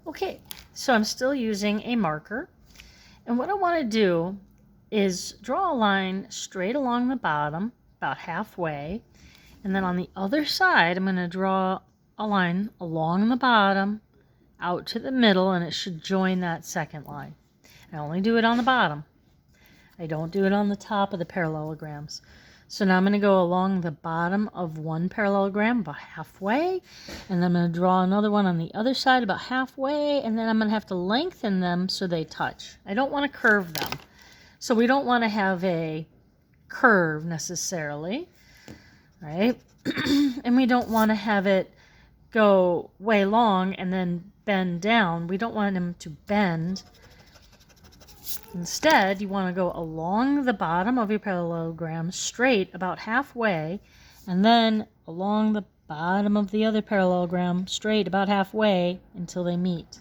Okay, so I'm still using a marker. And what I want to do is draw a line straight along the bottom, about halfway. And then on the other side, I'm going to draw a line along the bottom, out to the middle, and it should join that second line. I only do it on the bottom. I don't do it on the top of the parallelograms. So now I'm going to go along the bottom of one parallelogram about halfway, and then I'm going to draw another one on the other side about halfway, and then I'm going to have to lengthen them so they touch. I don't want to curve them. So we don't want to have a curve necessarily, right? And we don't want to have it go way long and then bend down. We don't want them to bend. Instead, you want to go along the bottom of your parallelogram straight about halfway, and then along the bottom of the other parallelogram straight about halfway until they meet.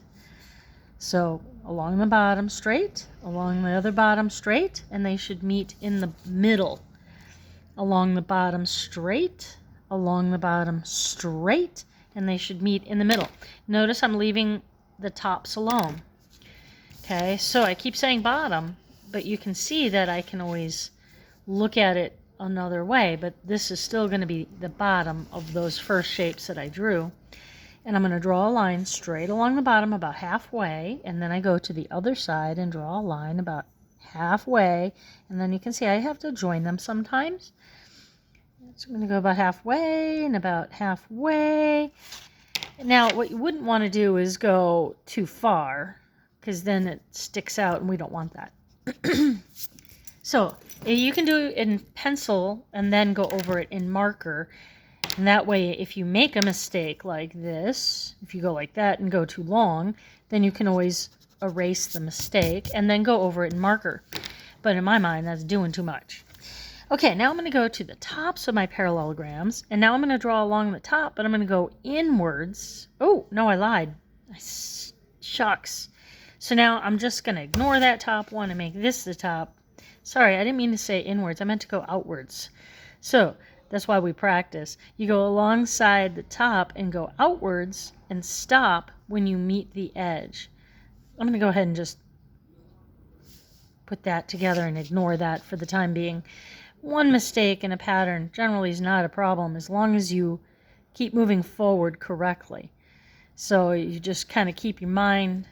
So along the bottom straight, along the other bottom straight, and they should meet in the middle. Along the bottom straight, along the bottom straight, and they should meet in the middle. Notice I'm leaving the tops alone. Okay, so I keep saying bottom, but you can see that I can always look at it another way, but this is still going to be the bottom of those first shapes that I drew. And I'm going to draw a line straight along the bottom about halfway, and then I go to the other side and draw a line about halfway, and then you can see I have to join them sometimes. So I'm going to go about halfway and about halfway. Now, what you wouldn't want to do is go too far, because then it sticks out and we don't want that. So you can do it in pencil and then go over it in marker. And that way, if you make a mistake like this, if you go like that and go too long, then you can always erase the mistake and then go over it in marker. But in my mind, that's doing too much. Okay, now I'm going to go to the tops of my parallelograms, and now I'm going to draw along the top, but I'm going to go inwards. Oh, no, I lied. Shucks. So now I'm just going to ignore that top one and make this the top. Sorry, I didn't mean to say inwards. I meant to go outwards. So that's why we practice. You go alongside the top and go outwards and stop when you meet the edge. I'm going to go ahead and just put that together and ignore that for the time being. One mistake in a pattern generally is not a problem as long as you keep moving forward correctly. So you just kind of keep your mind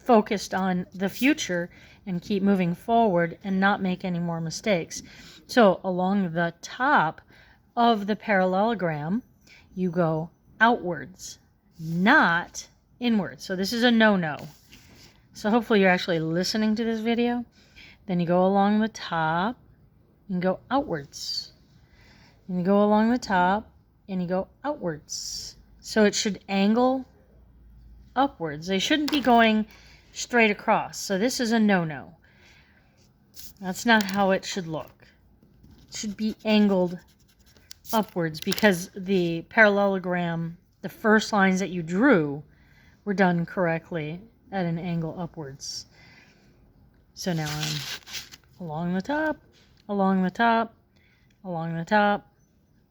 focused on the future and keep moving forward and not make any more mistakes. So along the top of the parallelogram, you go outwards, not inwards. So this is a no-no. So hopefully you're actually listening to this video. Then you go along the top and go outwards. And you go along the top and you go outwards. So it should angle upwards. They shouldn't be going straight across. So this is a no-no. That's not how it should look. It should be angled upwards because the parallelogram, the first lines that you drew were done correctly at an angle upwards. So now I'm along the top, along the top, along the top,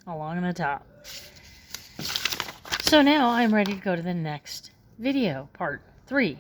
along the top. So now I'm ready to go to the next video, part 3.